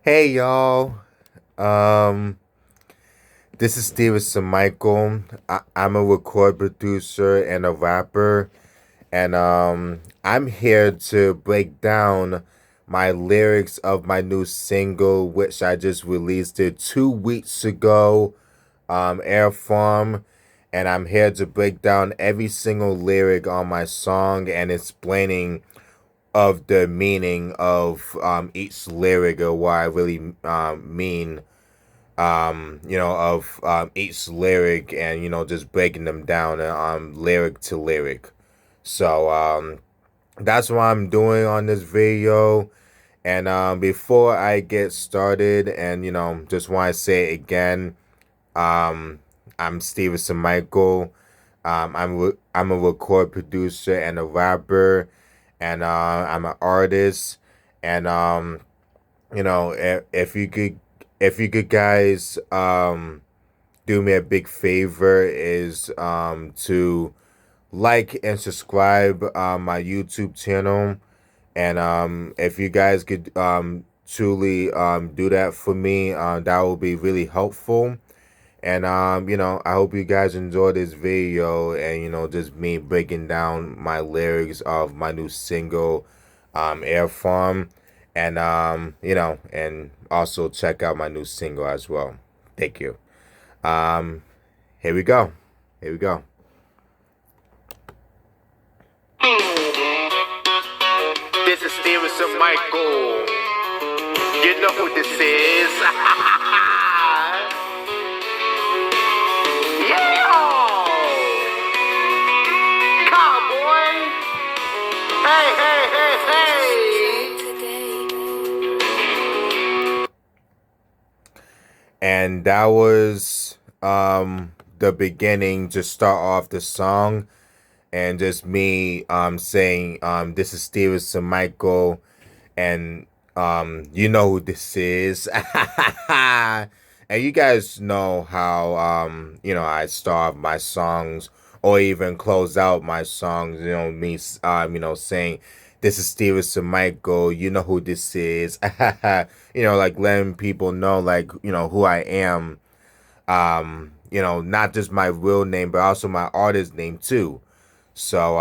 Hey y'all. Um this is Stevenson Michel. I'm a record producer and a rapper, and I'm here to break down my lyrics of my new single, which I just released it 2 weeks ago, Airfarm. And I'm here to break down every single lyric on my song and explaining of the meaning of each lyric, or what I really mean, of each lyric, and just breaking them down, lyric to lyric. So that's what I'm doing on this video. And before I get started, and just want to say it again, um, I'm Stevenson Michel. I'm a record producer and a rapper, and I'm an artist. And if you could guys do me a big favor, is to like and subscribe my YouTube channel. And if you guys could truly do that for me, that would be really helpful. And I hope you guys enjoy this video, and just me breaking down my lyrics of my new single, Air Farm. And and also check out my new single as well. Thank you. Um Here we go. Here we go. This is Stevenson Michel. You know who this is. Yeah! Cowboy! Hey, hey, hey, hey! And that was the beginning to start off the song, and just me saying this is Stevenson Michel, and you know who this is. And you guys know how I start my songs, or even close out my songs, me saying this is Stevenson Michel, you know who this is. Like letting people know, like, who I am. Not just my real name, but also my artist name too. So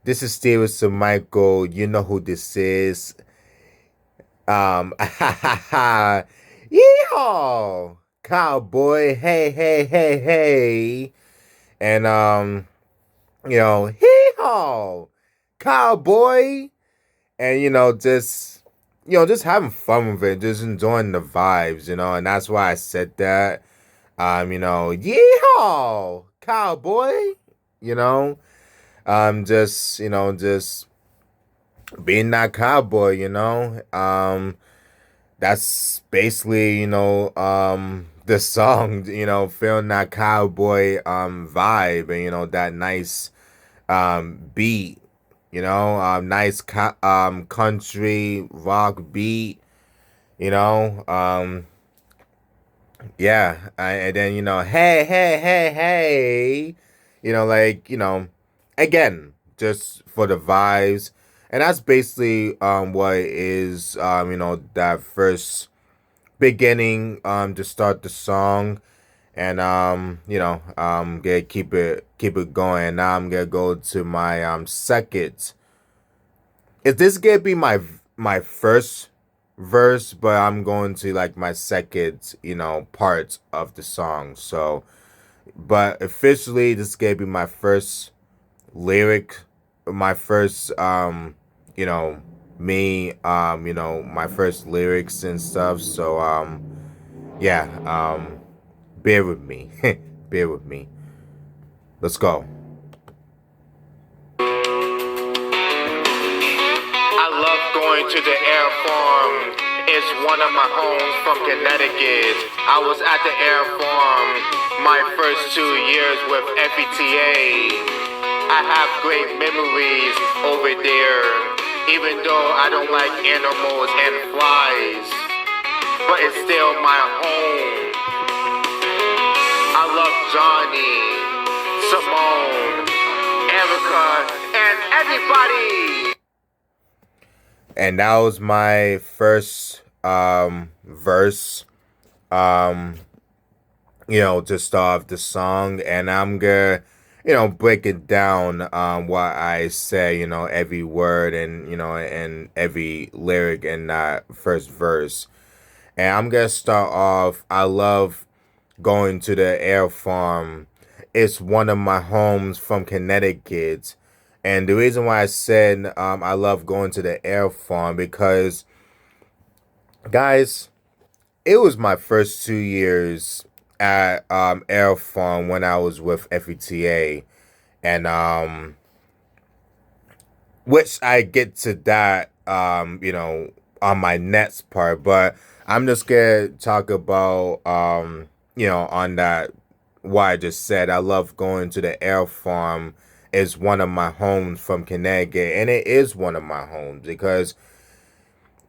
this is Stevenson Michel, you know who this is. Yeehaw, cowboy, hey, hey, hey, hey. And hee-haw, cowboy. And just having fun with it, just enjoying the vibes, and that's why I said that. Yeehaw, cowboy. You know, just being that cowboy. That's basically the song. Feeling that cowboy vibe, and that nice beat. Nice country rock beat. You know, yeah, and then hey, hey, hey, hey, like again, just for the vibes. And that's basically what it is. That first beginning to start the song. And gonna keep it going. Now I'm gonna go to my second. Is this gonna be my first verse? But I'm going to like my second, part of the song. So, but officially, this is gonna be my first lyric, my first you know, my first lyrics and stuff. So yeah, bear with me. Bear with me. Let's go. I love going to the air farm. It's one of my homes from Connecticut. I was at the air farm my first 2 years with FETA. I have great memories over there, even though I don't like animals and flies, but it's still my home. I love Johnny, Simone, Erica, and everybody. And that was my first verse, um, to start off the song, and I'm gonna, break it down, what I say, every word and, and every lyric in that first verse. And I'm gonna start off. I love going to the air farm. It's one of my homes from Connecticut. And the reason why I said I love going to the air farm because, guys, it was my first 2 years at Air Farm when I was with FETA, and which I get to that on my next part, but I'm just gonna talk about on that what I just said. I love going to the Air Farm. Is one of my homes from Connecticut, and it is one of my homes because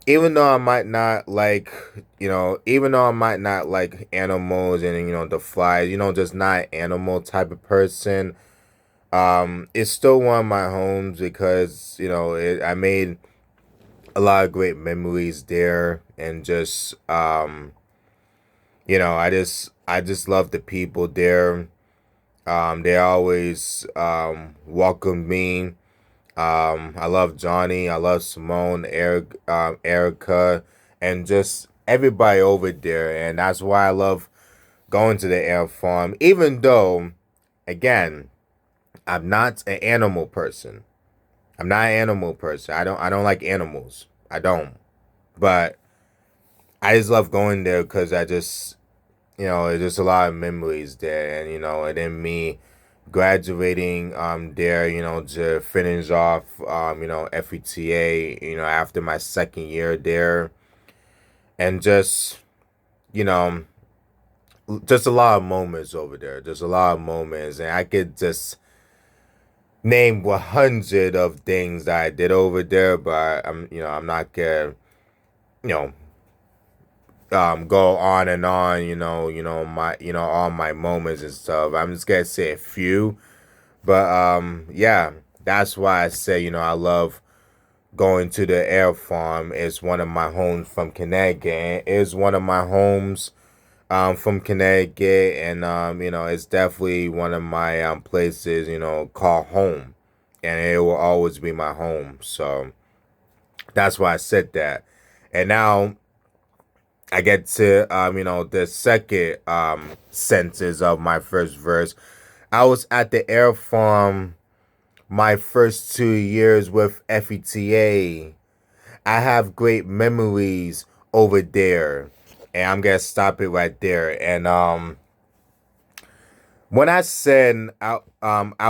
even though I might not like, even though I might not like animals and the flies, just not animal type of person. It's still one of my homes because I made a lot of great memories there, and just I just love the people there. They always welcome me. I love Johnny. I love Simone, Eric, Erica, and just everybody over there. And that's why I love going to the air farm. Even though, again, I'm not an animal person. I'm not an animal person. I don't like animals. I don't. But I just love going there because I just there's just a lot of memories there, and and then me graduating there, to finish off FETA, after my second year there, and you know just a lot of moments over there, just a lot of moments, and I could just name 100 of things that I did over there, but I'm not gonna you know go on and on, my all my moments and stuff. I'm just gonna say a few. But yeah, that's why I say, I love going to the air farm. It's one of my homes from Connecticut. It is one of my homes from Connecticut, and it's definitely one of my places, called home. And it will always be my home. So that's why I said that. And now I get to the second sentence of my first verse. I was at the air farm my first 2 years with FETA. I have great memories over there. And I'm gonna stop it right there. And when I said I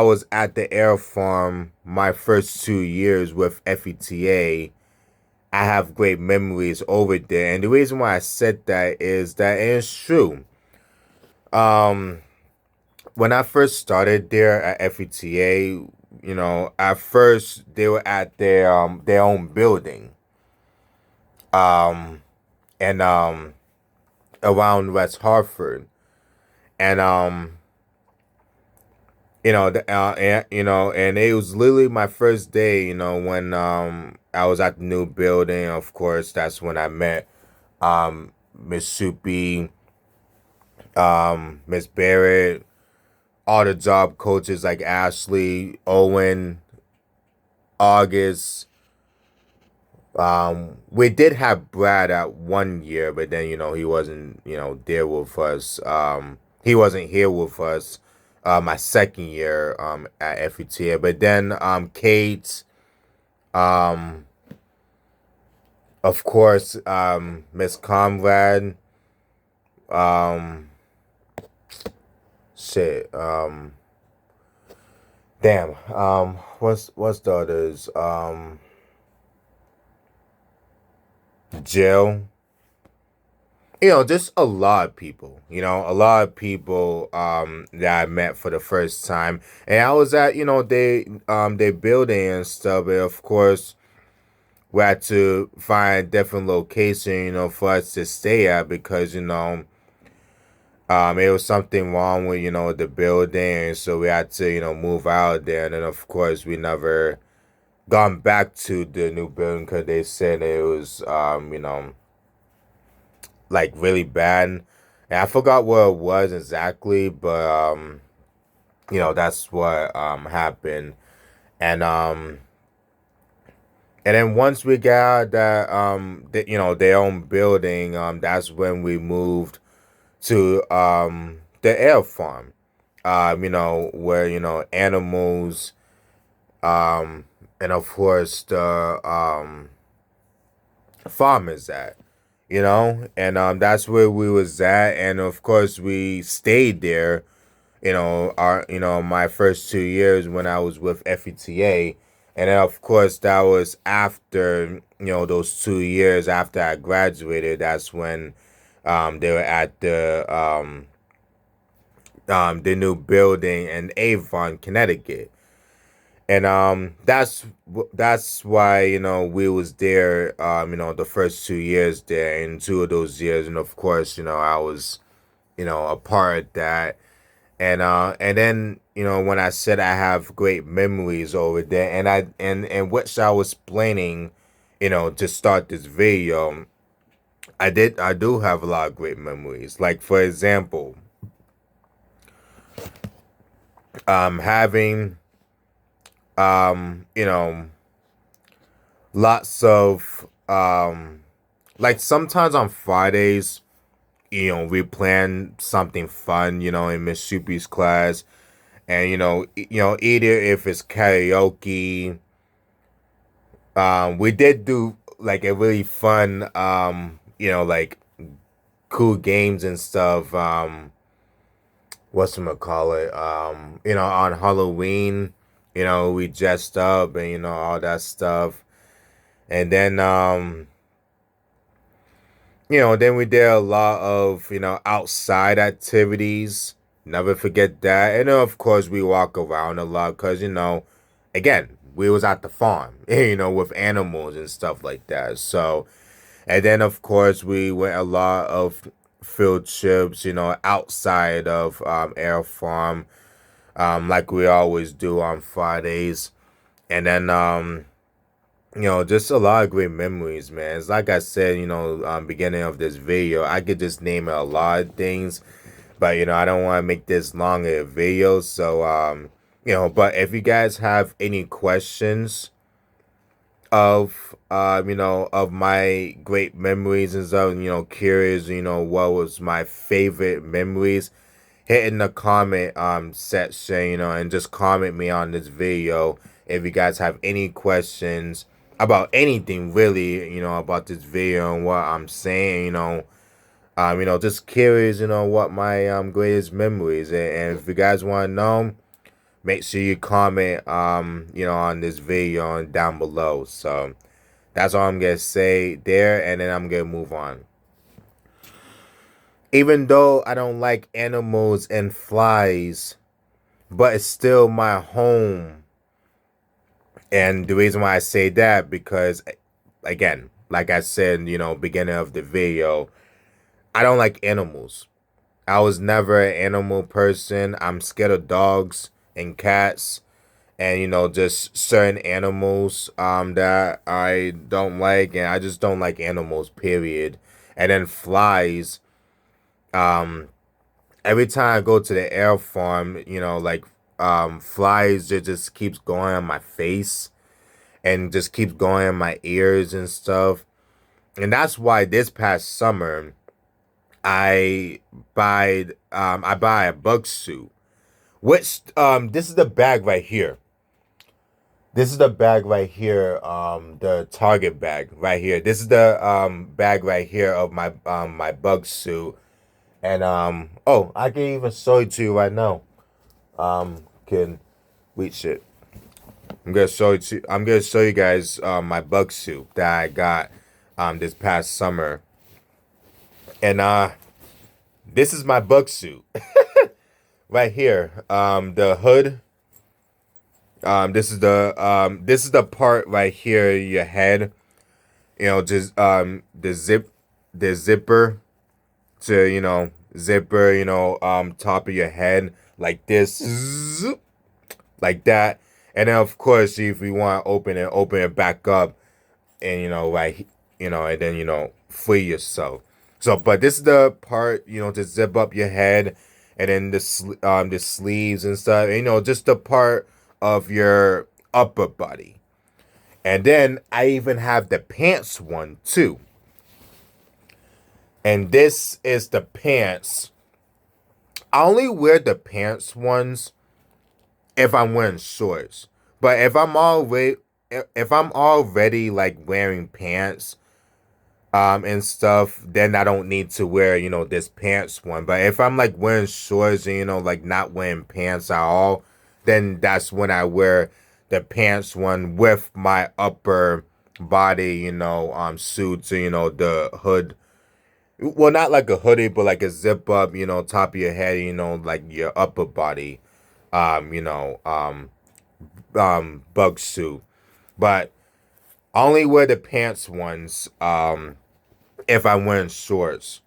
was at the air farm my first 2 years with FETA, I have great memories over there. And the reason why I said that is that it's true. Um when I first started there at FETA, at first they were at their own building. Um and around West Hartford. And and it was literally my first day, when I was at the new building. Of course, that's when I met Miss Soupy, Miss Barrett, all the job coaches like Ashley, Owen, August. We did have Brad at 1 year, but then he wasn't there with us. He wasn't here with us. My second year at FETA, but then Kate, um, of course, Miss Conrad, um, shit, damn, what's the others? Jill. Just a lot of people, a lot of people that I met for the first time. And I was at, they building and stuff, but of course we had to find a different location, for us to stay at because, it was something wrong with, the building, so we had to, move out there. And then of course we never gone back to the new building because they said it was like really bad. And I forgot what it was exactly, but that's what happened. And and then once we got that their own building, that's when we moved to the air farm. Where animals, um and of course the farm is at, and that's where we was at, and of course we stayed there, my first 2 years when I was with FETA. And then of course that was after, those 2 years after I graduated. That's when they were at the new building in Avon, Connecticut. And that's why we was there, the first 2 years there, and 2 of those years, and of course I was a part of that. And then when I said I have great memories over there, and which I was planning, to start this video, I do have a lot of great memories. Like for example, having you know lots of like sometimes on Fridays, we plan something fun, in Miss Soupy's class. And either if it's karaoke, we did do like a really fun, like cool games and stuff. Call it? On Halloween, we dressed up and all that stuff. And then then we did a lot of, outside activities. Never forget that. And then, of course, we walk around a lot because, again, we was at the farm, with animals and stuff like that. So, and then, of course, we went a lot of field trips, outside of Air Farm, like we always do on Fridays. And then, just a lot of great memories, man. It's like I said, beginning of this video, I could just name a lot of things, but I don't want to make this long a video. So, but if you guys have any questions of, of my great memories and stuff, curious, what was my favorite memories, hit in the comment section, and just comment me on this video if you guys have any questions about anything really, about this video and what I'm saying, just curious, what my greatest memories. And if you guys want to know, make sure you comment on this video and down below. So that's all I'm gonna say there, and then I'm gonna move on. Even though I don't like animals and flies, but it's still my home. And the reason why I say that, because again, like I said, beginning of the video, I don't like animals. I was never an animal person. I'm scared of dogs and cats, and just certain animals that I don't like, and I just don't like animals, period. And then flies, um every time I go to the air farm, like flies, it just keeps going on my face and just keeps going in my ears and stuff. And that's why this past summer I buy a bug suit. Which this is the bag right here. This is the bag right here, the Target bag right here. This is the bag right here of my bug suit. And oh, I can even show it to you right now. Can reach it. I'm gonna show you guys my bug suit that I got this past summer. And this is my bug suit. Right here. The hood. This is the part right here, your head. Just the zipper to, zipper, top of your head like this, like that. And then of course, if you want to open it back up, and right, and then free yourself. So, but this is the part, to zip up your head, and then the sleeves and stuff. And, just the part of your upper body. And then I even have the pants one too. And this is the pants. I only wear the pants ones if I'm wearing shorts. But if I'm already like wearing pants and stuff, then I don't need to wear, this pants one. But if I'm like wearing shorts and, like not wearing pants at all, then that's when I wear the pants one with my upper body, suits, the hood. Well, not like a hoodie, but like a zip up, top of your head, like your upper body, um, you know, um, bug suit. But I only wear the pants ones, if I'm wearing shorts.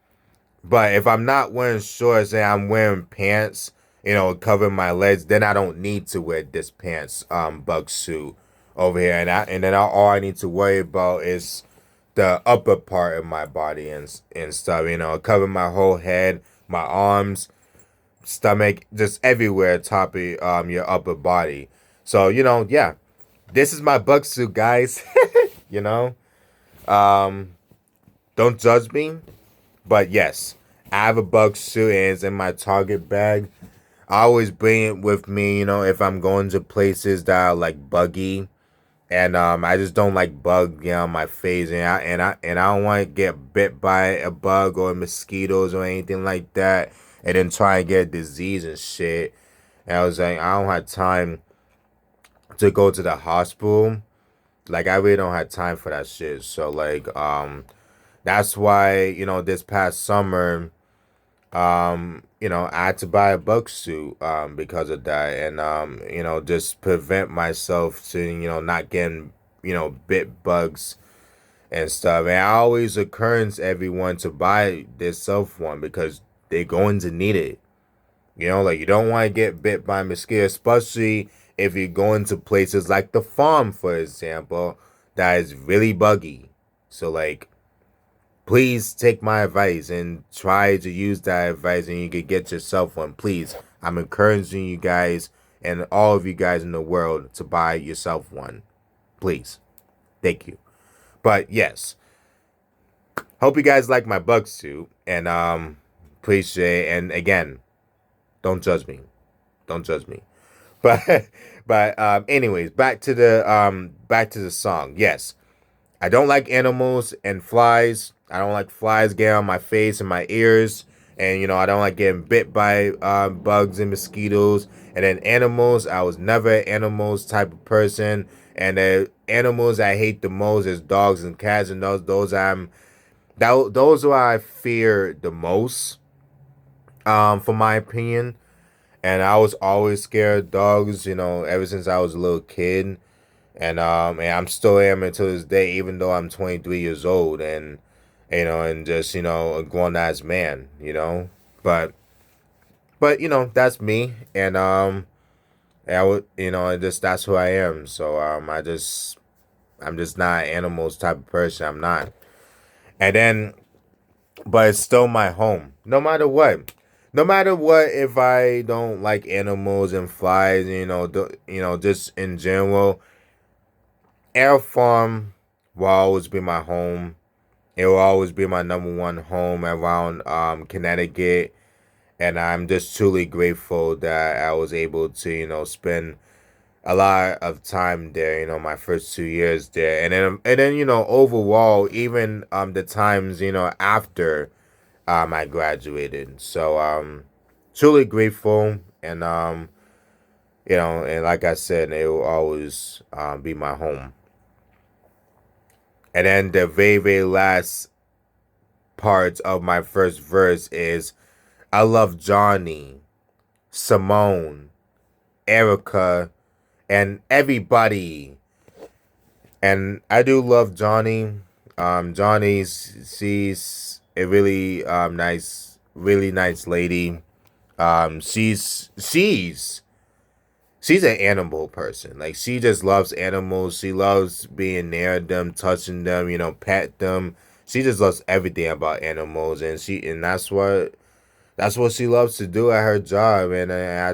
But if I'm not wearing shorts and I'm wearing pants, covering my legs, then I don't need to wear this pants bug suit over here. And then all I need to worry about is the upper part of my body and stuff. Cover my whole head, my arms, stomach, just everywhere, top of your upper body. So yeah, this is my bug suit, guys. you know, um, don't judge me. But yes, I have a bug suit and it's in my Target bag. I always bring it with me, if I'm going to places that are like buggy, and I just don't like bug on my face, and I don't want to get bit by a bug or mosquitoes or anything like that, and then try and get disease and shit. And I was like, I don't have time to go to the hospital. Like I really don't have time for that shit. So like that's why, this past summer, I had to buy a bug suit because of that, and just prevent myself to, not getting, bit bugs and stuff. And I always encourage everyone to buy this self one because they're going to need it. Like you don't want to get bit by mosquitoes, especially if you're going to places like the farm, for example, that is really buggy. So like please take my advice and try to use that advice and you can get yourself one. Please, I'm encouraging you guys and all of you guys in the world to buy yourself one. Please. Thank you. But yes, hope you guys like my bug suit and appreciate, and again, don't judge me. Don't judge me. But anyways, back to the song. Yes. I don't like animals and flies. I don't like flies getting on my face and my ears. And, I don't like getting bit by bugs and mosquitoes. And then animals, I was never an animals type of person. And the animals I hate the most is dogs and cats. And those are I fear the most, for my opinion. And I was always scared of dogs, ever since I was a little kid. And I'm still am until this day, even though I'm 23 years old, and just a grown ass man, but that's me, and I would, and just that's who I am. So I'm just not an animals type of person. I'm not, and then but it's still my home, no matter what. No matter what, if I don't like animals and flies, just in general, Auerfarm will always be my home. It will always be my number one home around Connecticut, and I'm just truly grateful that I was able to spend a lot of time there. My first 2 years there, and then overall, even the times after I graduated. So truly grateful, and like I said, it will always be my home. And then the very, very last part of my first verse is I love Johnny, Simone, Erica, and everybody. And I do love Johnny. She's a really really nice lady. She's an animal person. Like she just loves animals. She loves being near them, touching them, pet them. she just loves everything about animals, and that's what she loves to do at her job, and I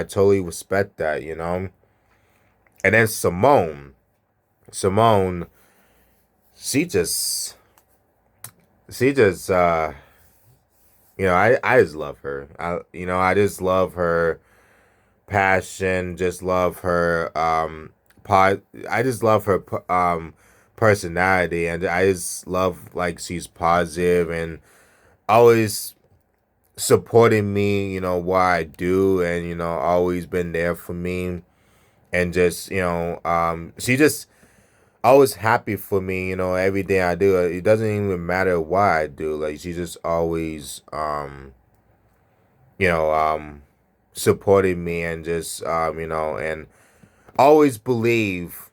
totally respect that, you know. And then Simone, she just she just I just love her. I just love her passion, just love her I just love her personality, and I just love like she's positive and always supporting me, what I do, and always been there for me, and just she just always happy for me, everything I do. It doesn't even matter what I do. Like she just always you know supporting me, and just and always believe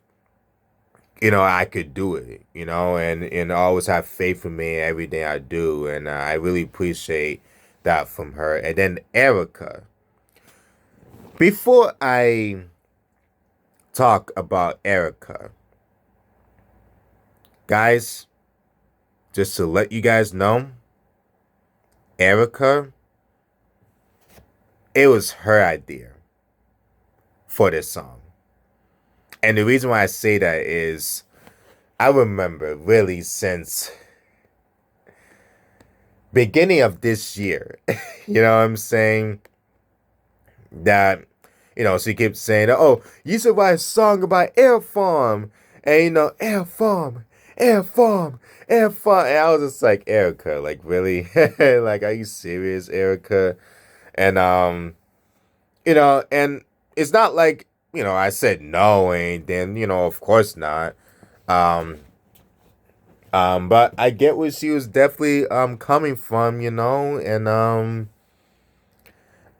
I could do it, and always have faith in me in everything I do, and I really appreciate that from her. And then Erica. Before I talk about Erica, guys, just to let you guys know, Erica, it was her idea for this song. And the reason why I say that is I remember really since beginning of this year, you know what I'm saying? That, she kept saying, oh, you should write a song about Auerfarm. And, Auerfarm, Auerfarm, Auerfarm. And I was just like, Erica, like, really? Like, are you serious, Erica? And, and it's not like, I said no, and then, of course not. Um, but I get where she was definitely coming from, and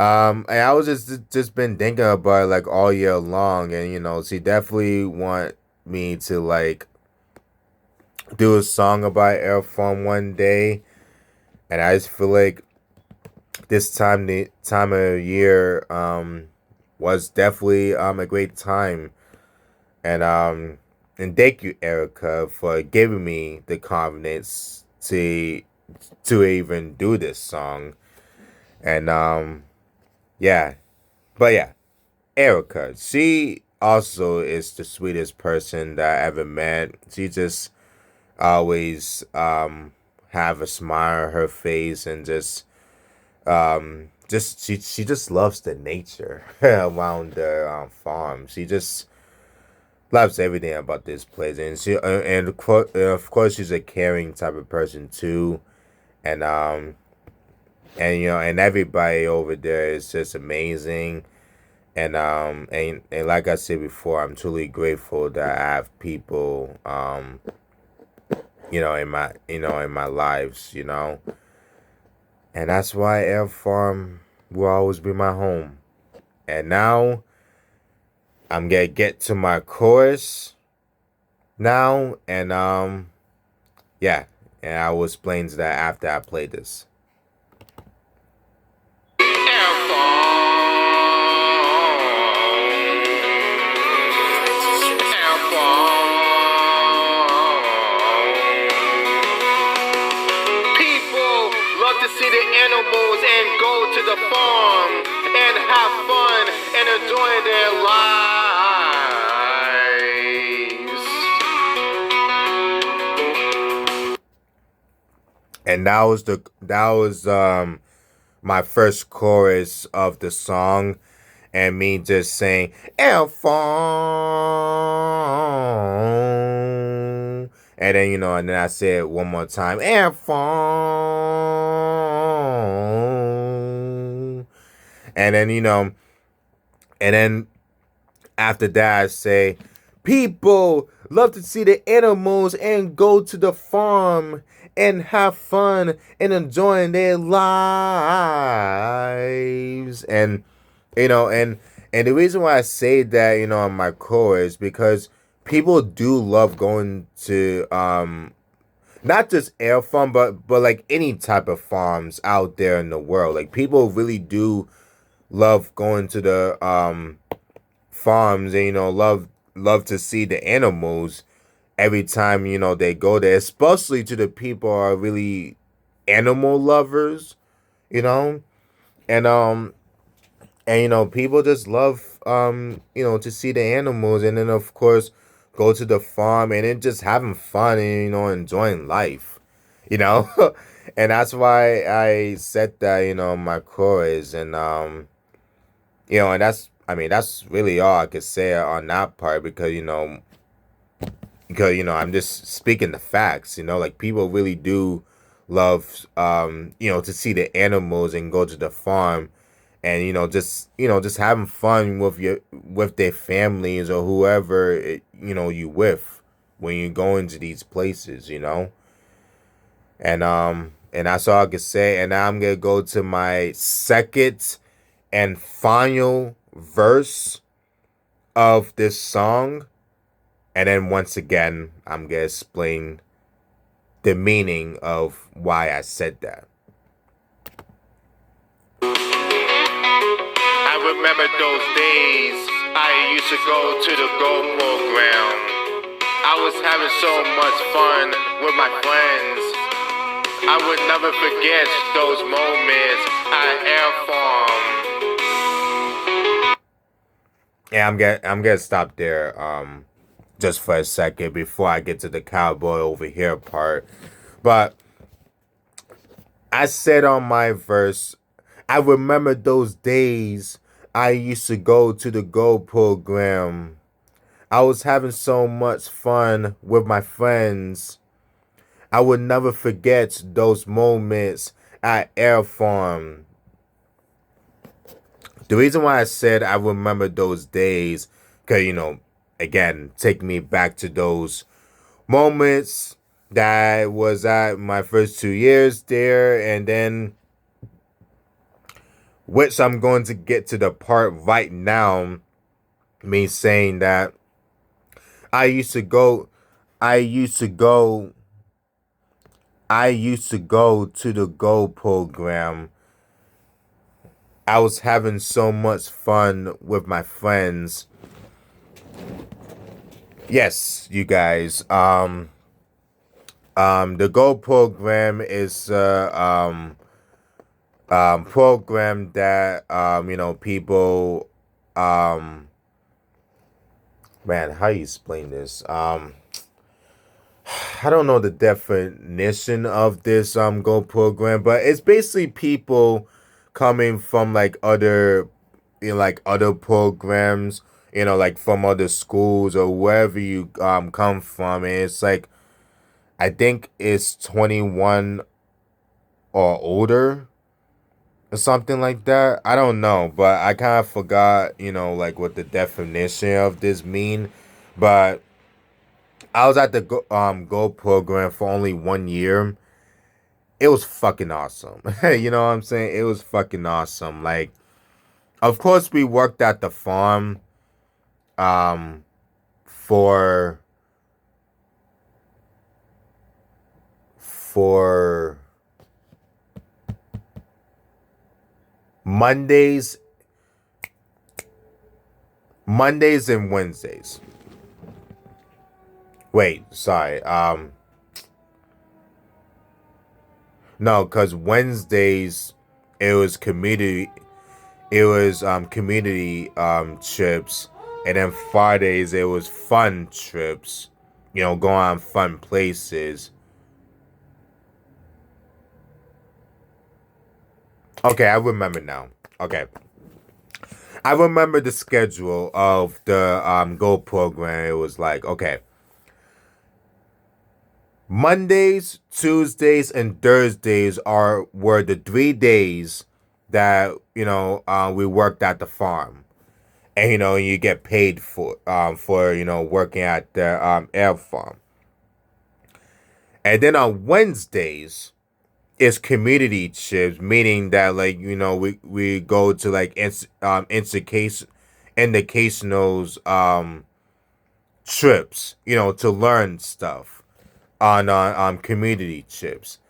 I was just been thinking about it like all year long, and she definitely want me to like do a song about Air Farm one day, and I just feel like the time of year was definitely a great time, and thank you, Erica, for giving me the confidence to even do this song. And yeah, but yeah, Erica, she also is the sweetest person that I ever met. She just always have a smile on her face, and just she just loves the nature around the farm. She just loves everything about this place, and of course she's a caring type of person too, and and everybody over there is just amazing. And like I said before, I'm truly grateful that I have people in my lives, and that's why Air Farm will always be my home. And now I'm gonna get to my chorus now, and yeah, and I will explain that after I play this. To see the animals and go to the farm and have fun and enjoy their lives. And that was my first chorus of the song, and me just saying "El farm," and then and then I said it one more time "El farm," and then and then after that I say people love to see the animals and go to the farm and have fun and enjoying their lives. And and the reason why I say that on my core is because people do love going to not just air farm, but like any type of farms out there in the world. Like people really do love going to the farms, and love to see the animals, every time they go there, especially to the people who are really animal lovers, you know, and people just love to see the animals, and then of course go to the farm and then just having fun and enjoying life, you know. And that's why I said that in my chorus, and and that's really all I could say on that part, because I'm just speaking the facts, like people really do love to see the animals and go to the farm, and just having fun with their families or whoever you with when you go into these places, and that's all I can say. And now I'm gonna go to my second and final verse of this song, and then once again I'm gonna explain the meaning of why I said that. I remember those days I used to go to the Go program. I was having so much fun with my friends. I would never forget those moments at Air Farm. Yeah, I'm gonna stop there just for a second before I get to the cowboy over here part. But I said on my verse, I remember those days I used to go to the Go program. I was having so much fun with my friends. I would never forget those moments at Air Farm. The reason why I said I remember those days, because, again, take me back to those moments that was at my first 2 years there, and then which I'm going to get to the part right now, me saying that I used to go, I used to go, I used to go to the Go program. I was having so much fun with my friends. Yes, you guys. The Go program is program that people man, how you explain this? I don't know the definition of this Go program, but it's basically people coming from like other like other programs, like from other schools or wherever you come from, and it's like I think it's 21 or older or something like that. I don't know, but I kind of forgot, like what the definition of this mean. But I was at the Go program for only 1 year. It was fucking awesome. You know what I'm saying? It was fucking awesome. Like, of course, we worked at the farm um for for Mondays, Mondays and Wednesdays. Wait, sorry. No, cuz Wednesdays it was community trips, and then Fridays it was fun trips, going on fun places. Okay, I remember now. Okay. I remember the schedule of the Go program. It was like, okay, Mondays, Tuesdays, and Thursdays were the 3 days that we worked at the farm, and you get paid for working at the air farm. And then on Wednesdays is community trips, meaning that like we go to like educationals trips, to learn stuff on community trips.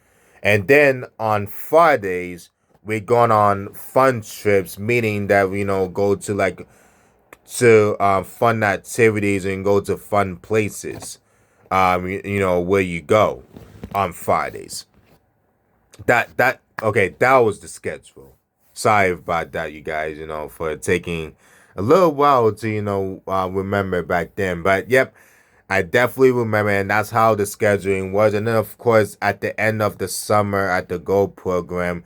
And then on Fridays, we're going on fun trips, meaning that we go to like to fun activities and go to fun places. where you go on Fridays. That okay, that was the schedule. Sorry about that, you guys, for taking a little while to, remember back then. But yep, I definitely remember, and that's how the scheduling was. And then, of course, at the end of the summer at the Go program,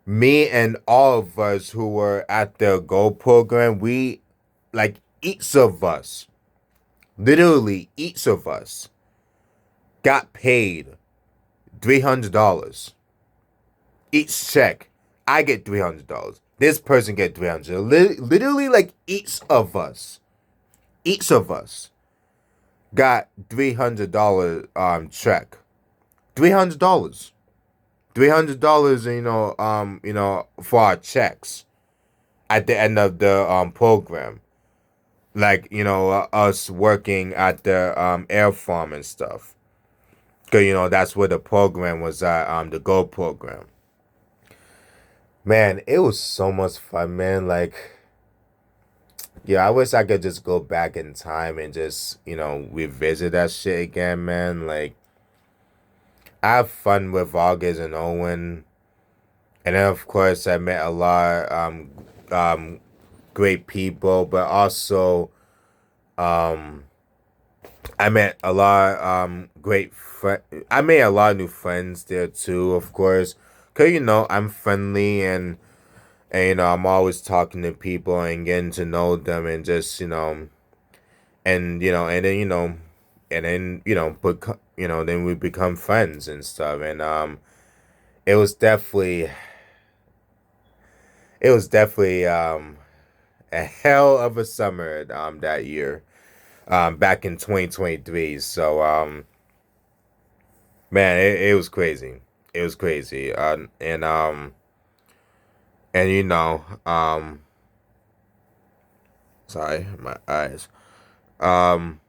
me and all of us who were at the Go program, we, like, each of us, literally each of us, got paid $300. Each check, I get $300. This person get 300. Literally, like, each of us got $300 check. $300. $300, for our checks at the end of the program. Like, us working at the Auerfarm and stuff. Cause that's where the program was at, the Go program. Man, it was so much fun, man. Like, yeah, I wish I could just go back in time and just, revisit that shit again, man. Like, I have fun with August and Owen. And then, of course, I met a lot great people, but also um, I met a lot I made a lot of new friends there too, of course. Cause I'm friendly and I'm always talking to people and getting to know them and just and then and then then we become friends and stuff and it was definitely it was definitely a hell of a summer that year back in 2023. So man, it was crazy. It was crazy. And sorry, my eyes. Um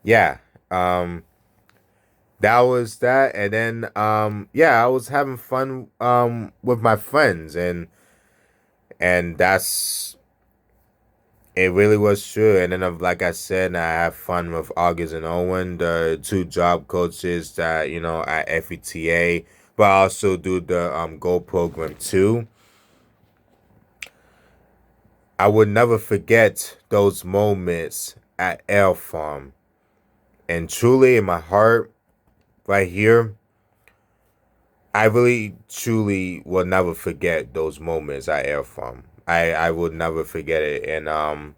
yeah. Um that was that, and then yeah, I was having fun with my friends, and that's it really was true. And then, like I said, I have fun with August and Owen, the two job coaches that at FETA, but I also do the Go program too. I would never forget those moments at Auerfarm, and truly in my heart, right here, I really truly will never forget those moments at Auerfarm. I will never forget it, and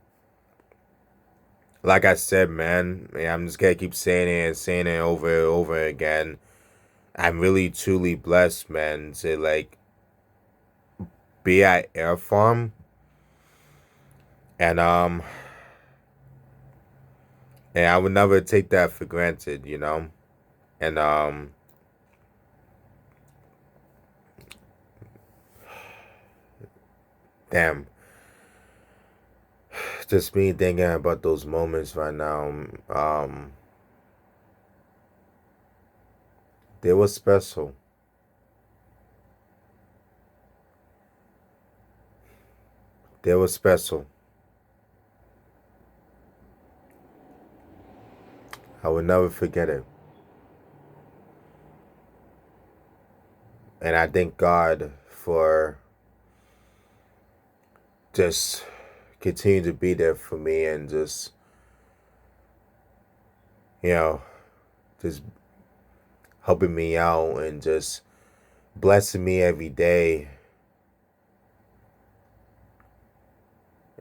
like I said, man, I'm just gonna keep saying it and saying it over and over again. I'm really truly blessed, man, to like be at Air Farm and I would never take that for granted, And damn, just me thinking about those moments right now. They were special. They were special. I will never forget it. And I thank God for just continue to be there for me and just you know just helping me out and just blessing me every day.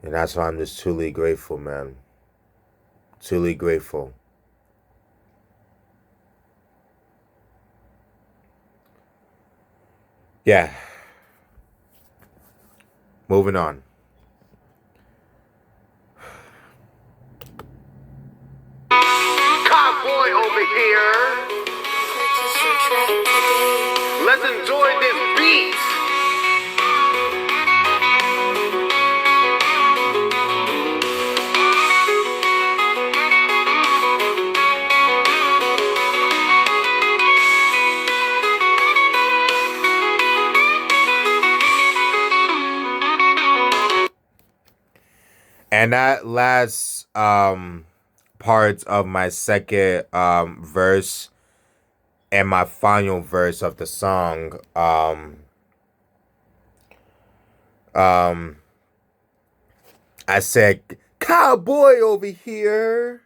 And that's why I'm just truly grateful, man. Truly grateful. Yeah. Moving on. Cowboy over here. Let's enjoy this beat. And that last parts of my second verse and my final verse of the song. Um, I said, "Cowboy over here,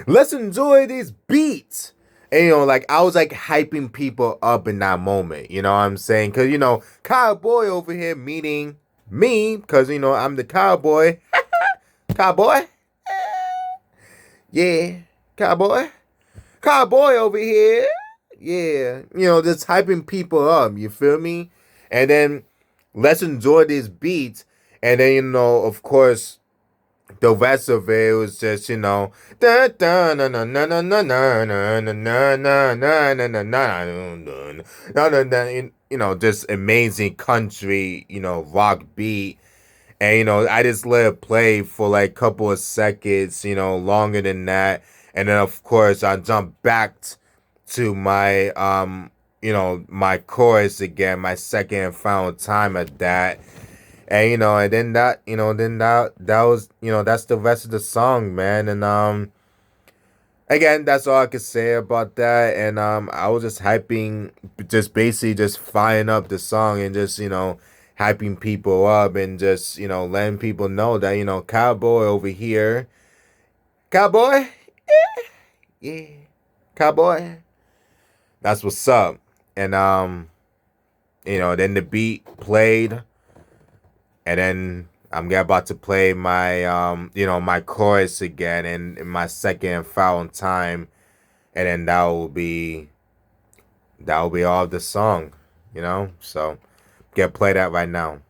let's enjoy these beats." And like I was like hyping people up in that moment. You know what I'm saying? Cause cowboy over here meaning me, cause I'm the cowboy. Cowboy, yeah, cowboy, cowboy over here. Yeah, just hyping people up. You feel me? And then let's enjoy these beats. And then of course, the rest of it was just da da na na na na na na na na na na na na na, just amazing country rock beat. And I just let it play for like a couple of seconds, longer than that. And then of course I jumped back to my my chorus again, my second and final time at that. And and then that was that's the rest of the song, man. And again, that's all I could say about that. And I was just hyping, just basically just firing up the song and just hyping people up and just letting people know that cowboy over here, cowboy, yeah, cowboy, that's what's up. And then the beat played. And then I'm about to play my my chorus again in my second and final time, and then that will be all of the song, So play that right now.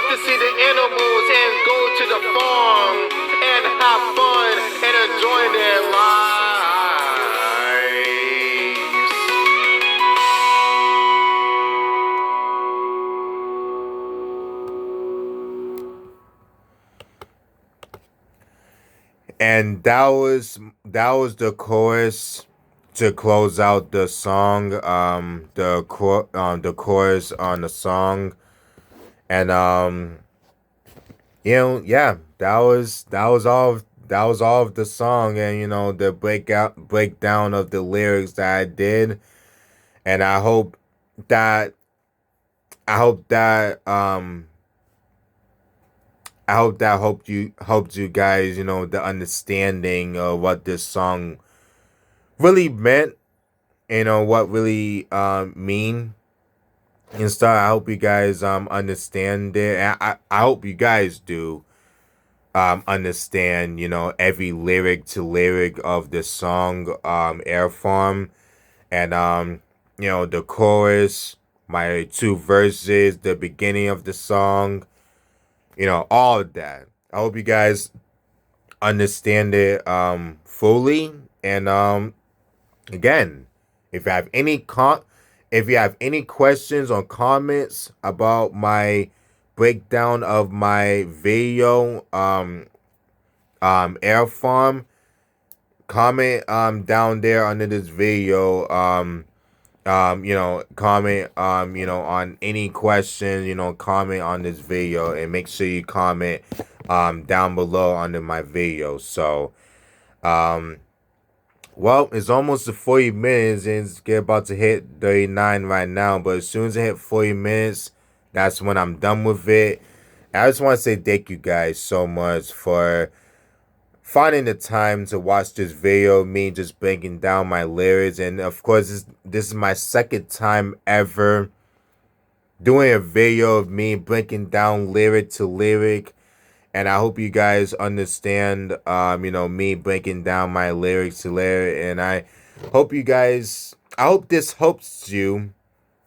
To see the animals and go to the farm and have fun and enjoy their lives. And that was the chorus to close out the song. The chorus on the song. And yeah, that was all of the song. And the breakdown of the lyrics that I did. And I hope that I hope that helped you guys, the understanding of what this song really meant, what really mean and stuff. I hope you guys understand it. And I hope you guys do understand, every lyric to lyric of the song Auerfarm. And the chorus, my two verses, the beginning of the song, all of that. I hope you guys understand it fully. And again, if you have any questions or comments about my breakdown of my video Auerfarm, comment down there under this video. Comment on any questions, comment on this video, and make sure you comment down below under my video. So well, it's almost to 40 minutes and it's about to hit 39 right now, but as soon as I hit 40 minutes, that's when I'm done with it. I just want to say thank you guys so much for finding the time to watch this video, me just breaking down my lyrics. And of course, this is my second time ever doing a video of me breaking down lyric to lyric. And I hope you guys understand, me breaking down my lyrics to lyric. And I hope this helps you,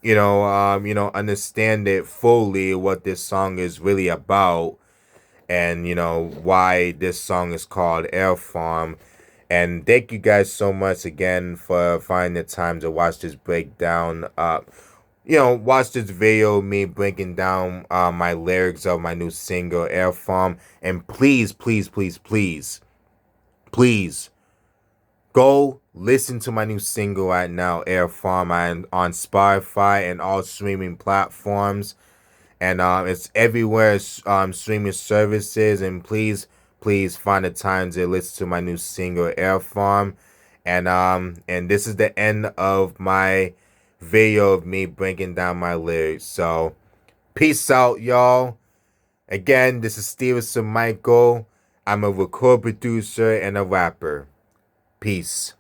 understand it fully, what this song is really about. And, why this song is called Auerfarm. And thank you guys so much again for finding the time to watch this breakdown. Watch this video, me breaking down my lyrics of my new single, Auerfarm. And please, please, please, please, please Go listen to my new single right now, Auerfarm. I'm on Spotify and all streaming platforms, and it's everywhere. Streaming services, and please find the time to listen to my new single, Auerfarm. And this is the end of my video of me breaking down my lyrics. So peace out, y'all. Again, this is Stevenson Michel. I'm a record producer and a rapper. Peace.